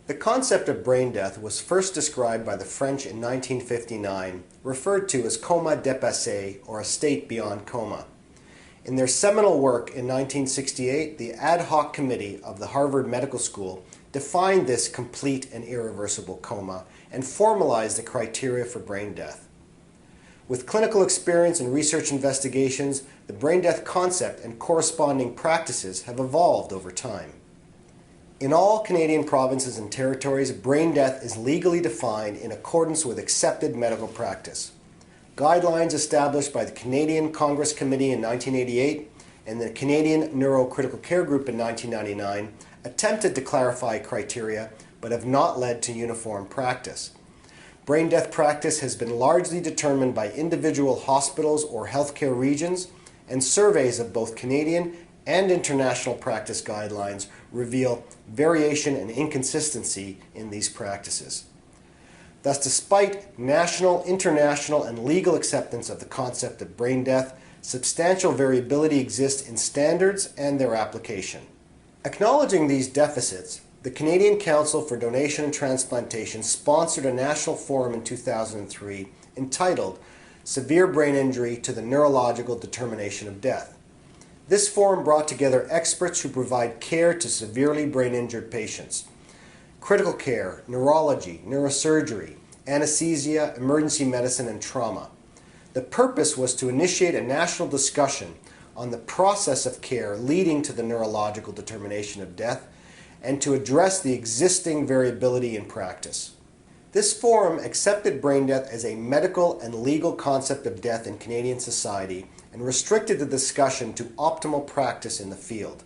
The concept of brain death was first described by the French in 1959, referred to as coma dépassé, or a state beyond coma. In their seminal work in 1968, the ad hoc committee of the Harvard Medical School defined this complete and irreversible coma and formalized the criteria for brain death. With clinical experience and research investigations, the brain death concept and corresponding practices have evolved over time. In all Canadian provinces and territories, brain death is legally defined in accordance with accepted medical practice. Guidelines established by the Canadian Congress Committee in 1988 and the Canadian Neurocritical Care Group in 1999 attempted to clarify criteria but have not led to uniform practice. Brain death practice has been largely determined by individual hospitals or healthcare regions, and surveys of both Canadian and international practice guidelines reveal variation and inconsistency in these practices. Thus, despite national, international, and legal acceptance of the concept of brain death, substantial variability exists in standards and their application. Acknowledging these deficits, the Canadian Council for Donation and Transplantation sponsored a national forum in 2003 entitled Severe Brain Injury to the Neurological Determination of Death. This forum brought together experts who provide care to severely brain-injured patients. Critical care, neurology, neurosurgery, anesthesia, emergency medicine, and trauma. The purpose was to initiate a national discussion on the process of care leading to the neurological determination of death and to address the existing variability in practice. This forum accepted brain death as a medical and legal concept of death in Canadian society and restricted the discussion to optimal practice in the field.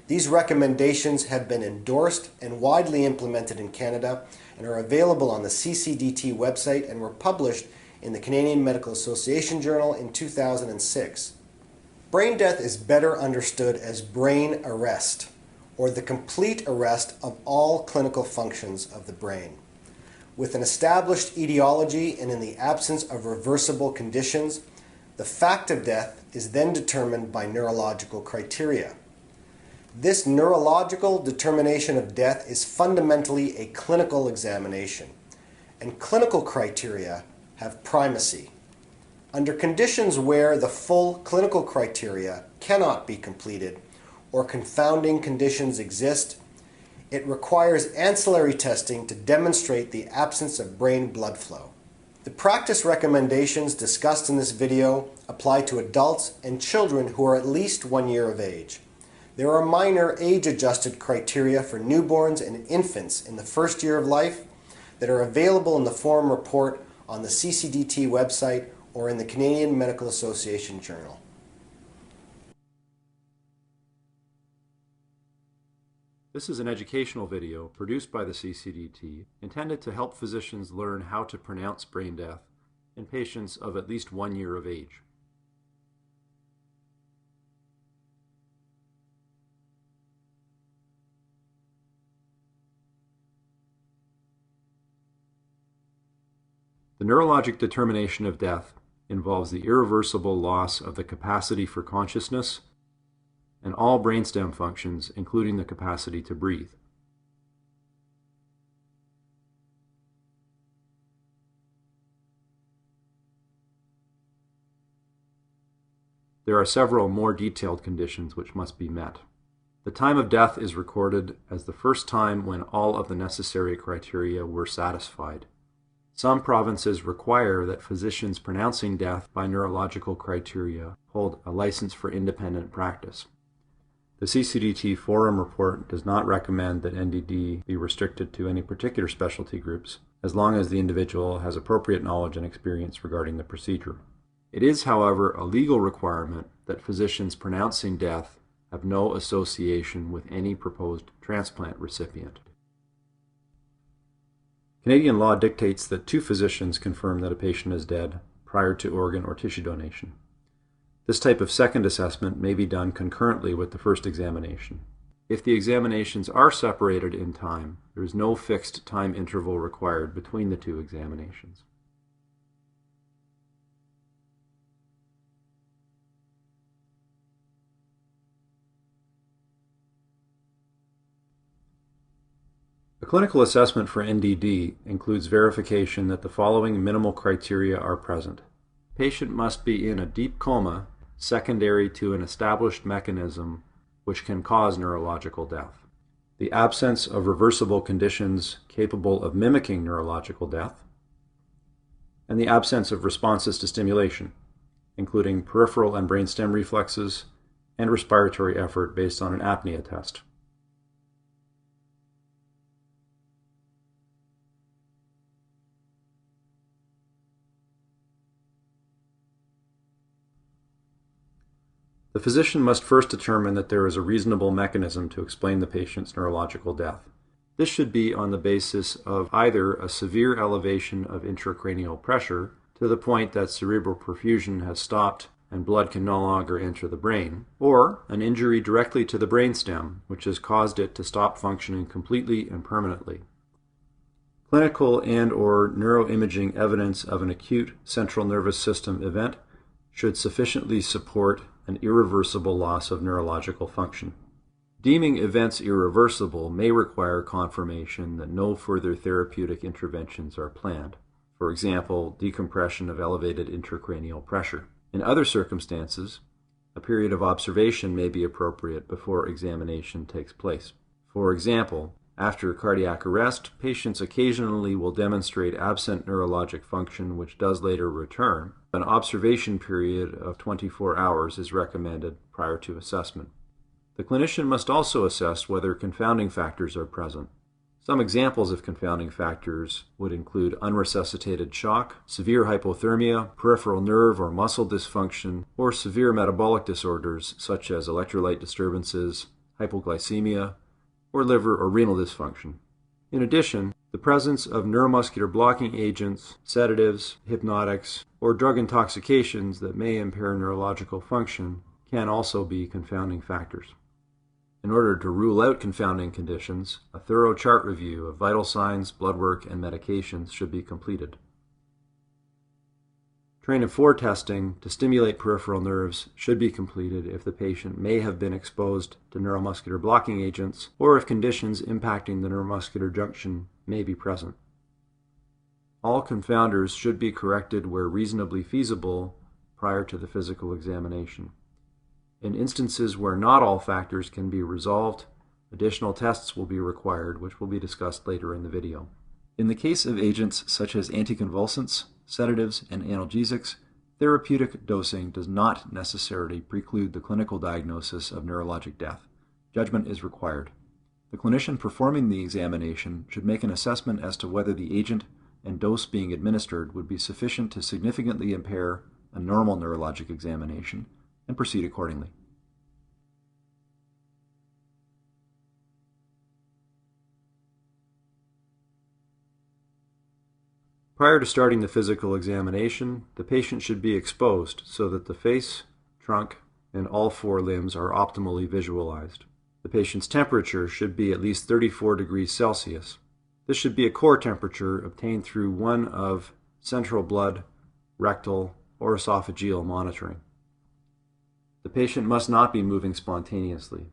These recommendations have been endorsed and widely implemented in Canada and are available on the CCDT website and were published in the Canadian Medical Association Journal in 2006. Brain death is better understood as brain arrest, or the complete arrest of all clinical functions of the brain. With an established etiology and in the absence of reversible conditions, the fact of death is then determined by neurological criteria. This neurological determination of death is fundamentally a clinical examination, and clinical criteria have primacy. Under conditions where the full clinical criteria cannot be completed or confounding conditions exist, it requires ancillary testing to demonstrate the absence of brain blood flow. The practice recommendations discussed in this video apply to adults and children who are at least 1 year of age. There are minor age-adjusted criteria for newborns and infants in the first year of life that are available in the forum report on the CCDT website or in the Canadian Medical Association Journal. This is an educational video produced by the CCDT intended to help physicians learn how to pronounce brain death in patients of at least 1 year of age. The neurologic determination of death involves the irreversible loss of the capacity for consciousness and all brainstem functions, including the capacity to breathe. There are several more detailed conditions which must be met. The time of death is recorded as the first time when all of the necessary criteria were satisfied. Some provinces require that physicians pronouncing death by neurological criteria hold a license for independent practice. The CCDT Forum report does not recommend that NDD be restricted to any particular specialty groups, as long as the individual has appropriate knowledge and experience regarding the procedure. It is, however, a legal requirement that physicians pronouncing death have no association with any proposed transplant recipient. Canadian law dictates that 2 physicians confirm that a patient is dead prior to organ or tissue donation. This type of second assessment may be done concurrently with the first examination. If the examinations are separated in time, there is no fixed time interval required between the 2 examinations. A clinical assessment for NDD includes verification that the following minimal criteria are present. Patient must be in a deep coma secondary to an established mechanism which can cause neurological death. The absence of reversible conditions capable of mimicking neurological death, and the absence of responses to stimulation, including peripheral and brainstem reflexes and respiratory effort based on an apnea test. The physician must first determine that there is a reasonable mechanism to explain the patient's neurological death. This should be on the basis of either a severe elevation of intracranial pressure to the point that cerebral perfusion has stopped and blood can no longer enter the brain, or an injury directly to the brainstem which has caused it to stop functioning completely and permanently. Clinical and/or neuroimaging evidence of an acute central nervous system event should sufficiently support an irreversible loss of neurological function. Deeming events irreversible may require confirmation that no further therapeutic interventions are planned, for example, decompression of elevated intracranial pressure. In other circumstances, a period of observation may be appropriate before examination takes place. For example, after cardiac arrest, patients occasionally will demonstrate absent neurologic function which does later return. An observation period of 24 hours is recommended prior to assessment. The clinician must also assess whether confounding factors are present. Some examples of confounding factors would include unresuscitated shock, severe hypothermia, peripheral nerve or muscle dysfunction, or severe metabolic disorders such as electrolyte disturbances, hypoglycemia, or liver or renal dysfunction. In addition, the presence of neuromuscular blocking agents, sedatives, hypnotics, or drug intoxications that may impair neurological function can also be confounding factors. In order to rule out confounding conditions, a thorough chart review of vital signs, blood work, and medications should be completed. Train of 4 testing to stimulate peripheral nerves should be completed if the patient may have been exposed to neuromuscular blocking agents or if conditions impacting the neuromuscular junction may be present. All confounders should be corrected where reasonably feasible prior to the physical examination. In instances where not all factors can be resolved, additional tests will be required, which will be discussed later in the video. In the case of agents such as anticonvulsants, sedatives, and analgesics, therapeutic dosing does not necessarily preclude the clinical diagnosis of neurologic death. Judgment is required. The clinician performing the examination should make an assessment as to whether the agent and dose being administered would be sufficient to significantly impair a normal neurologic examination and proceed accordingly. Prior to starting the physical examination, the patient should be exposed so that the face, trunk, and all 4 limbs are optimally visualized. The patient's temperature should be at least 34 degrees Celsius. This should be a core temperature obtained through one of central blood, rectal, or esophageal monitoring. The patient must not be moving spontaneously.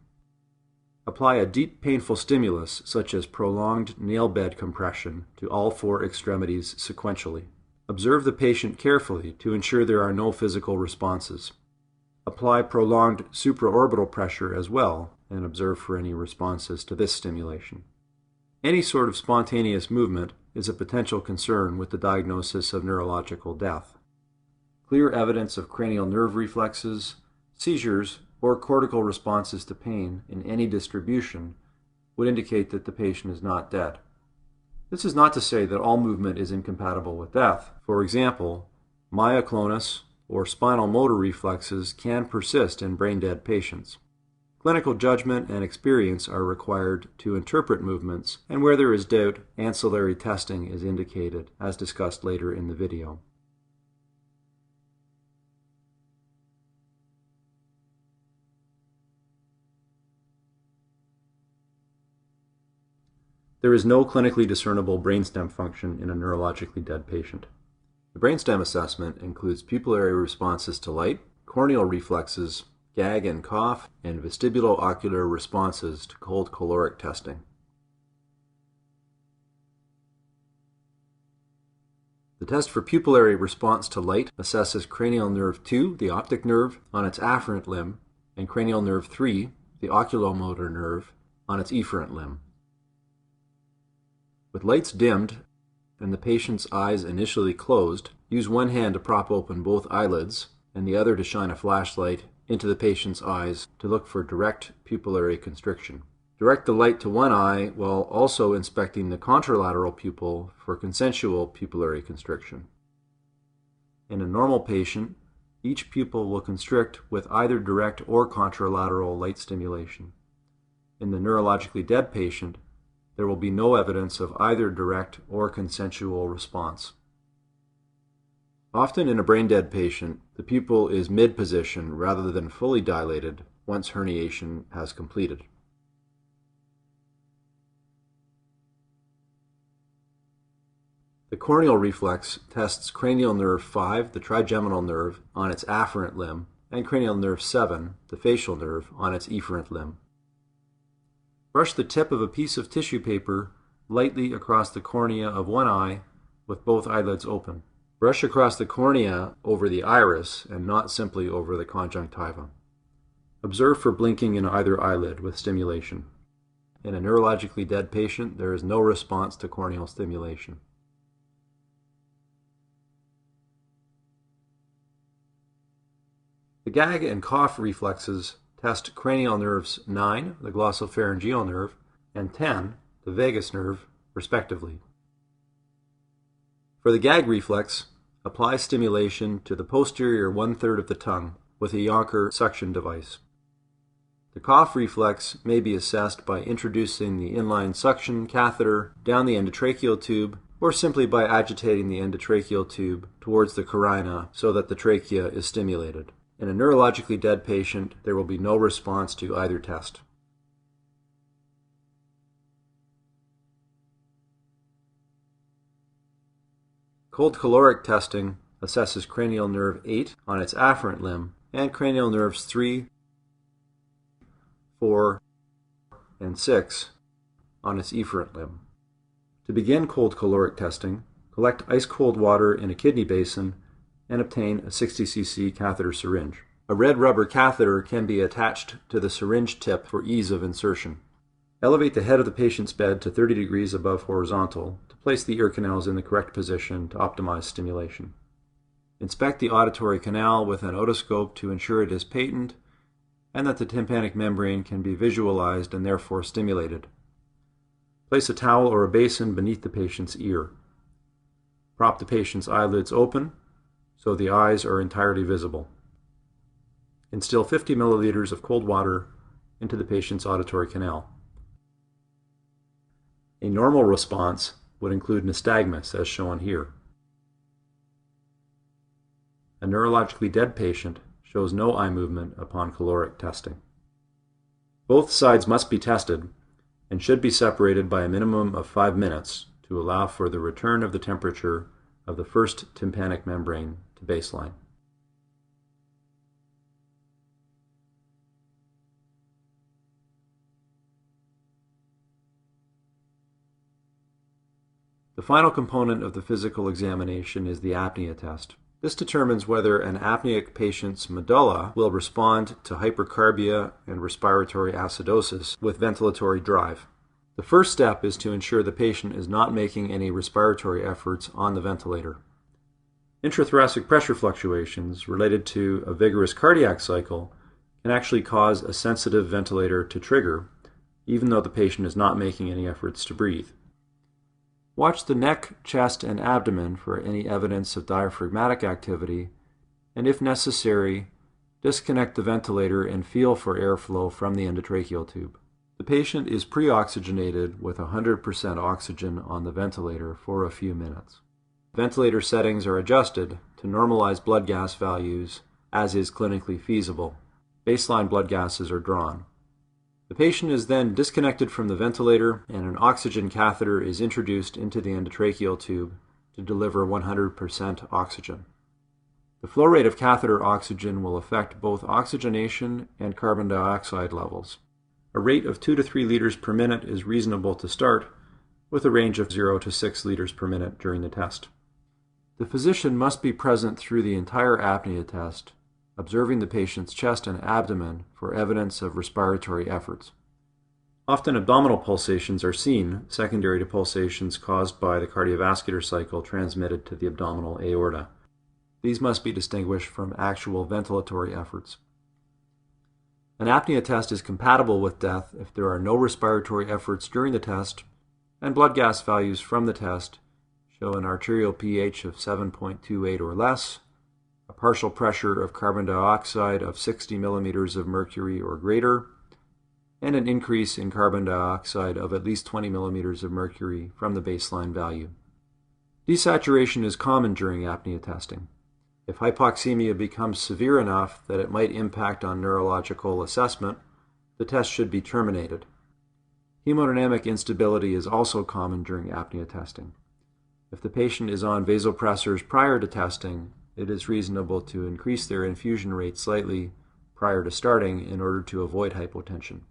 Apply a deep, painful stimulus, such as prolonged nail bed compression, to all 4 extremities sequentially. Observe the patient carefully to ensure there are no physical responses. Apply prolonged supraorbital pressure as well, and observe for any responses to this stimulation. Any sort of spontaneous movement is a potential concern with the diagnosis of neurological death. Clear evidence of cranial nerve reflexes, seizures, or cortical responses to pain in any distribution would indicate that the patient is not dead. This is not to say that all movement is incompatible with death. For example, myoclonus or spinal motor reflexes can persist in brain-dead patients. Clinical judgment and experience are required to interpret movements, and where there is doubt, ancillary testing is indicated, as discussed later in the video. There is no clinically discernible brainstem function in a neurologically dead patient. The brainstem assessment includes pupillary responses to light, corneal reflexes, gag and cough, and vestibulo-ocular responses to cold caloric testing. The test for pupillary response to light assesses cranial nerve 2, the optic nerve, on its afferent limb, and cranial nerve 3, the oculomotor nerve, on its efferent limb. With lights dimmed and the patient's eyes initially closed, use one hand to prop open both eyelids and the other to shine a flashlight into the patient's eyes to look for direct pupillary constriction. Direct the light to one eye while also inspecting the contralateral pupil for consensual pupillary constriction. In a normal patient, each pupil will constrict with either direct or contralateral light stimulation. In the neurologically dead patient, there will be no evidence of either direct or consensual response. Often in a brain-dead patient, the pupil is mid-position rather than fully dilated once herniation has completed. The corneal reflex tests cranial nerve 5, the trigeminal nerve, on its afferent limb, and cranial nerve 7, the facial nerve, on its efferent limb. Brush the tip of a piece of tissue paper lightly across the cornea of one eye with both eyelids open. Brush across the cornea over the iris and not simply over the conjunctiva. Observe for blinking in either eyelid with stimulation. In a neurologically dead patient, there is no response to corneal stimulation. The gag and cough reflexes test cranial nerves 9, the glossopharyngeal nerve, and 10, the vagus nerve, respectively. For the gag reflex, apply stimulation to the posterior one-third of the tongue with a Yonker suction device. The cough reflex may be assessed by introducing the inline suction catheter down the endotracheal tube or simply by agitating the endotracheal tube towards the carina so that the trachea is stimulated. In a neurologically dead patient, there will be no response to either test. Cold caloric testing assesses cranial nerve 8 on its afferent limb and cranial nerves 3, 4, and 6 on its efferent limb. To begin cold caloric testing, collect ice-cold water in a kidney basin and obtain a 60 cc catheter syringe. A red rubber catheter can be attached to the syringe tip for ease of insertion. Elevate the head of the patient's bed to 30 degrees above horizontal to place the ear canals in the correct position to optimize stimulation. Inspect the auditory canal with an otoscope to ensure it is patent and that the tympanic membrane can be visualized and therefore stimulated. Place a towel or a basin beneath the patient's ear. Prop the patient's eyelids open so the eyes are entirely visible. Instill 50 milliliters of cold water into the patient's auditory canal. A normal response would include nystagmus, as shown here. A neurologically dead patient shows no eye movement upon caloric testing. Both sides must be tested and should be separated by a minimum of 5 minutes to allow for the return of the temperature of the first tympanic membrane to baseline. The final component of the physical examination is the apnea test. This determines whether an apneic patient's medulla will respond to hypercarbia and respiratory acidosis with ventilatory drive. The first step is to ensure the patient is not making any respiratory efforts on the ventilator. Intrathoracic pressure fluctuations related to a vigorous cardiac cycle can actually cause a sensitive ventilator to trigger, even though the patient is not making any efforts to breathe. Watch the neck, chest, and abdomen for any evidence of diaphragmatic activity, and if necessary, disconnect the ventilator and feel for airflow from the endotracheal tube. The patient is pre-oxygenated with 100% oxygen on the ventilator for a few minutes. Ventilator settings are adjusted to normalize blood gas values as is clinically feasible. Baseline blood gases are drawn. The patient is then disconnected from the ventilator and an oxygen catheter is introduced into the endotracheal tube to deliver 100% oxygen. The flow rate of catheter oxygen will affect both oxygenation and carbon dioxide levels. A rate of 2 to 3 liters per minute is reasonable to start, with a range of 0 to 6 liters per minute during the test. The physician must be present through the entire apnea test, observing the patient's chest and abdomen for evidence of respiratory efforts. Often abdominal pulsations are seen, secondary to pulsations caused by the cardiovascular cycle transmitted to the abdominal aorta. These must be distinguished from actual ventilatory efforts. An apnea test is compatible with death if there are no respiratory efforts during the test and blood gas values from the test show an arterial pH of 7.28 or less, a partial pressure of carbon dioxide of 60 millimeters of mercury or greater, and an increase in carbon dioxide of at least 20 millimeters of mercury from the baseline value. Desaturation is common during apnea testing. If hypoxemia becomes severe enough that it might impact on neurological assessment, the test should be terminated. Hemodynamic instability is also common during apnea testing. If the patient is on vasopressors prior to testing, it is reasonable to increase their infusion rate slightly prior to starting in order to avoid hypotension.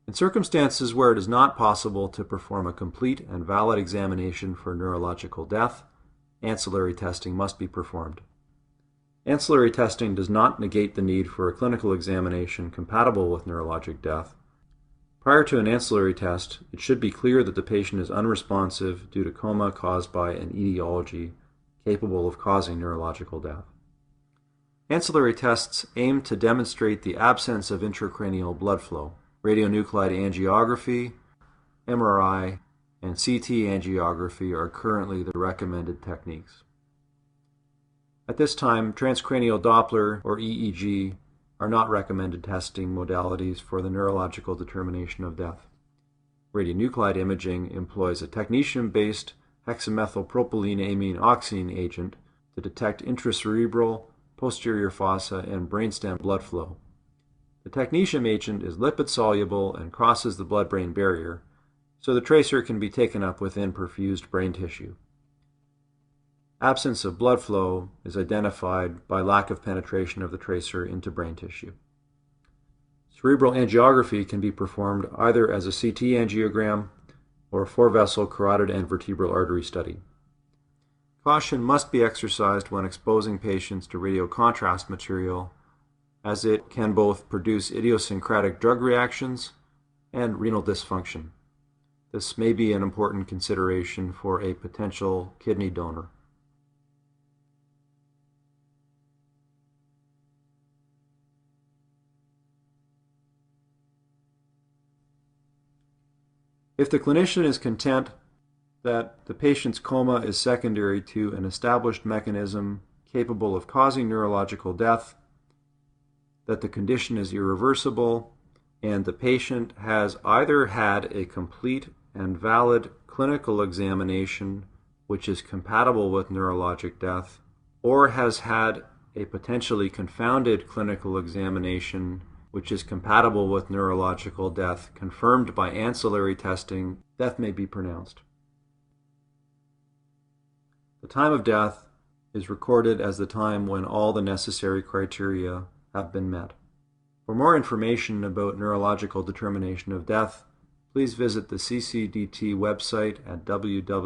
In circumstances where it is not possible to perform a complete and valid examination for neurological death, ancillary testing must be performed. Ancillary testing does not negate the need for a clinical examination compatible with neurologic death. Prior to an ancillary test, it should be clear that the patient is unresponsive due to coma caused by an etiology capable of causing neurological death. Ancillary tests aim to demonstrate the absence of intracranial blood flow. Radionuclide angiography, MRI, and CT angiography are currently the recommended techniques. At this time, transcranial Doppler or EEG are not recommended testing modalities for the neurological determination of death. Radionuclide imaging employs a technetium-based hexamethylpropyleneamine oxime agent to detect intracerebral, posterior fossa, and brainstem blood flow. The technetium agent is lipid-soluble and crosses the blood-brain barrier, so the tracer can be taken up within perfused brain tissue. Absence of blood flow is identified by lack of penetration of the tracer into brain tissue. Cerebral angiography can be performed either as a CT angiogram or a 4-vessel carotid and vertebral artery study. Caution must be exercised when exposing patients to radiocontrast material, as it can both produce idiosyncratic drug reactions and renal dysfunction. This may be an important consideration for a potential kidney donor. If the clinician is content that the patient's coma is secondary to an established mechanism capable of causing neurological death, that the condition is irreversible, and the patient has either had a complete and valid clinical examination which is compatible with neurologic death, or has had a potentially confounded clinical examination which is compatible with neurological death confirmed by ancillary testing, death may be pronounced. The time of death is recorded as the time when all the necessary criteria have been met. For more information about neurological determination of death, please visit the CCDT website at www.ccdt.ca.